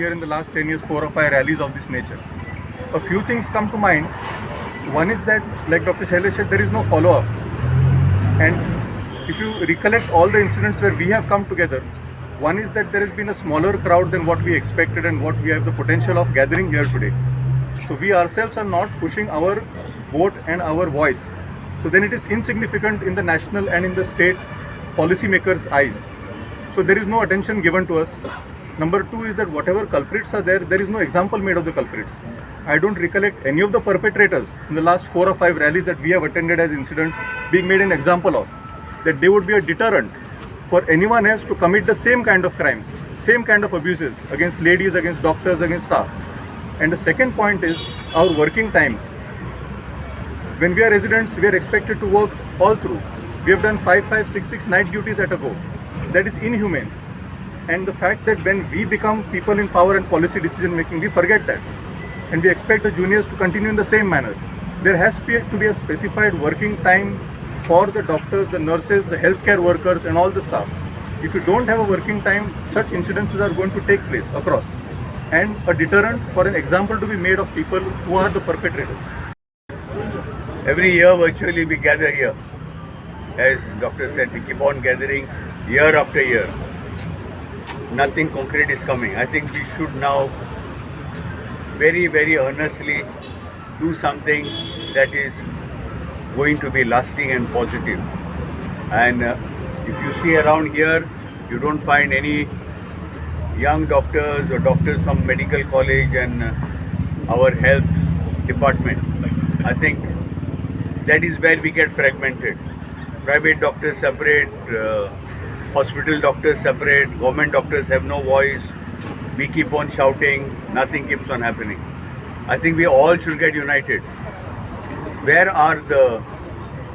here in the last 10 years 4 or 5 rallies of this nature. A few things come to mind. One is that, like Dr. Shailesh said, there is no follow-up. And if you recollect all the incidents where we have come together, one is that there has been a smaller crowd than what we expected and what we have the potential of gathering here today. So we ourselves are not pushing our vote and our voice. So then it is insignificant in the national and in the state policymakers' eyes. So there is no attention given to us. Number two is that whatever culprits are there, there is no example made of the culprits. I don't recollect any of the perpetrators in the last 4 or 5 rallies that we have attended as incidents being made an example of. That they would be a deterrent for anyone else to commit the same kind of crimes, same kind of abuses against ladies, against doctors, against staff. And the second point is our working times. When we are residents, we are expected to work all through. We have done 5, 6, 6 night duties at a go. That is inhumane. And the fact that when we become people in power and policy decision making, we forget that. And we expect the juniors to continue in the same manner. There has to be a specified working time for the doctors, the nurses, the healthcare workers and all the staff. If you don't have a working time, such incidences are going to take place across. And a deterrent for an example to be made of people who are the perpetrators. Every year virtually we gather here. As doctor said, we keep on gathering year after year. Nothing concrete is coming. I think we should now very, very earnestly do something that is going to be lasting and positive. And if you see around here, you don't find any young doctors or doctors from medical college and our health department. I think that is where we get fragmented. Private doctors separate, hospital doctors separate, government doctors have no voice. We keep on shouting, nothing keeps on happening. I think we all should get united. Where are the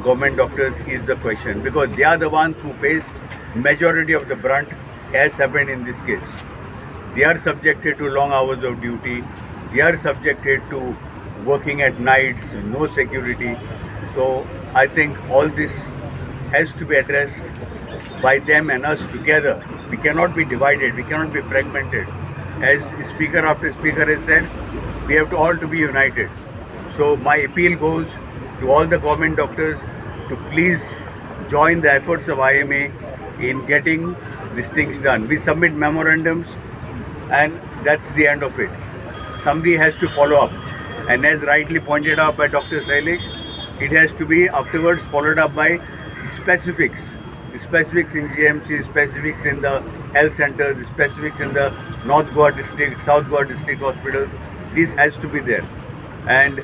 government doctors is the question, because they are the ones who face majority of the brunt, as happened in this case. They are subjected to long hours of duty. They are subjected to working at nights, no security. So I think all this has to be addressed by them and us together. We cannot be divided, we cannot be fragmented. As speaker after speaker has said, we have to all to be united. So my appeal goes to all the government doctors to please join the efforts of IMA in getting these things done. We submit memorandums and that's the end of it. Somebody has to follow up. And as rightly pointed out by Dr. Shailesh, it has to be afterwards followed up by specifics. Specifics in GMC, specifics in the health centers, specifics in the North Goa district, South Goa district hospitals. This has to be there. And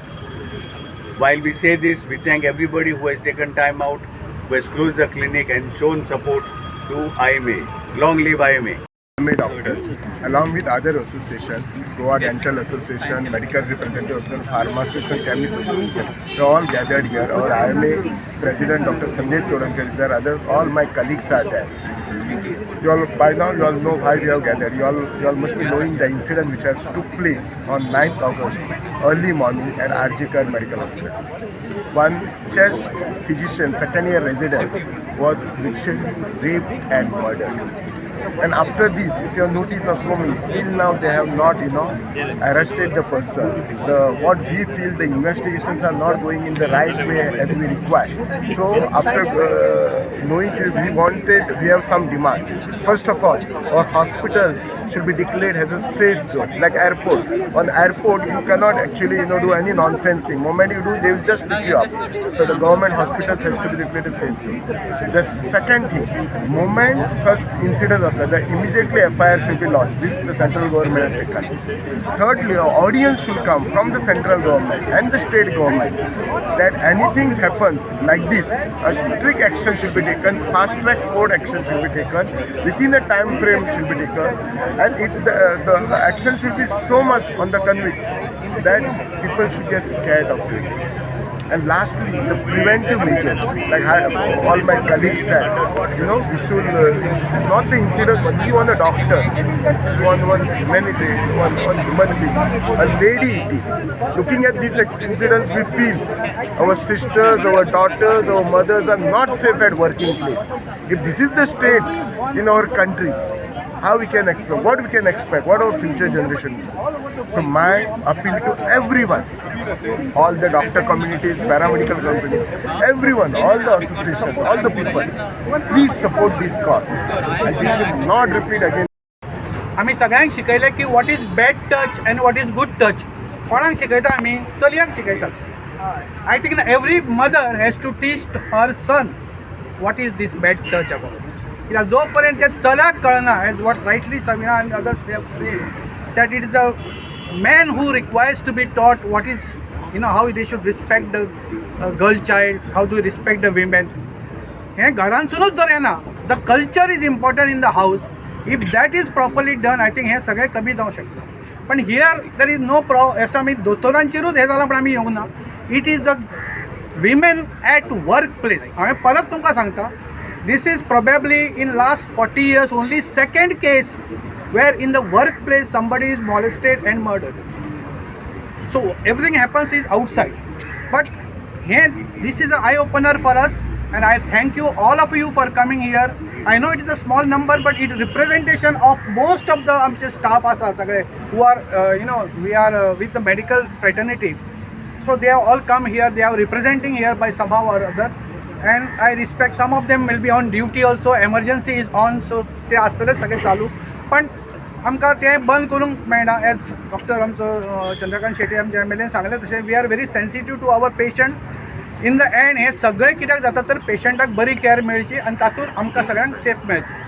while we say this, we thank everybody who has taken time out, who has closed the clinic and shown support to IMA. Long live IMA. IMA doctors, along with other associations, Goa Dental Association, Medical Representative Association, Pharmacist and Chemist Association, they all gathered here. Our IMA President Dr. Sanjay Solanki is there, all my colleagues are there. You all, by now you all know why we have gathered. You all must be knowing the incident which has took place on 9th August, early morning at RJ Kar Medical Hospital. One chest physician, second-year resident, was brutally raped and murdered. And after this, if you have noticed now so many, till now they have not, arrested the person. What we feel the investigations are not going in the right way as we require. So after knowing this, we have some demand. First of all, our hospital should be declared as a safe zone, like airport. On airport, you cannot actually, do any nonsense thing. Moment you do, they will just pick you up. So the government hospitals has to be declared a safe zone. The second thing, moment such incident occurs, immediately FIR should be lodged, which the central government has taken. Thirdly, our audience should come from the central government and the state government that anything happens like this, a strict action should be taken, fast track court action should be taken, within a time frame should be taken, and the action should be so much on the convict that people should get scared of it. And lastly, the preventive measures, like all my colleagues said, we should, this is not the incident only on a doctor, this is one humanity, one human being, a lady it is. Looking at these incidents, we feel our sisters, our daughters, our mothers are not safe at working place. If this is the state in our country, how we can expect, what we can expect, what our future generation is. So my appeal to everyone, all the doctor communities, paramedical communities, everyone, all the associations, all the people, please support this cause. And this should not repeat again. आमी सगळ्यांक शिकयलें की what is bad touch and what is good touch. कोणाक शिकयता आमी? चलयांक शिकयतात. I think every mother has to teach her son what is this bad touch about. कित्याक जो पर्यंत त्या चल्याक कळना, एज वॉट रायटली सविना आनी others have said, that it is the man who requires to be taught what is how they should respect the girl child, how to respect the women. हें घरांतसूनच जर येना. The culture is important in the house. If that is properly done, I think हें सगळें कमी जावंक शकता. पण हियर दर इज नो असं आमी दोतोरांचेरूच हें जालां पण आमी येवंक ना. It is the women at work place. हांवें परत तुमकां सांगता, this is probably in last 40 years only second case where in the workplace somebody is molested and murdered. So everything happens is outside, but here this is an eye opener for us, and I thank you all of you for coming here. I know it is a small number, but it is representation of most of the आमचे staff आसा सगळे who are we are with the medical fraternity. So they have all come here, they are representing here by somehow or other, and I respect some of them will be on duty also, emergency is on, so ते आसतले सगळे चालू. पण आमकां तें बंद करूंक मेळना. एज डॉक्टर आमचो चंद्रकांत शेट्टी आमच्या MLA सांगलें तशें we are very sensitive to our patients. In the end हे सगळें कित्याक जाता तर पेशंटाक बरी केअर मेळची आनी तातूंत आमकां सगळ्यांक सेफ मेळचें.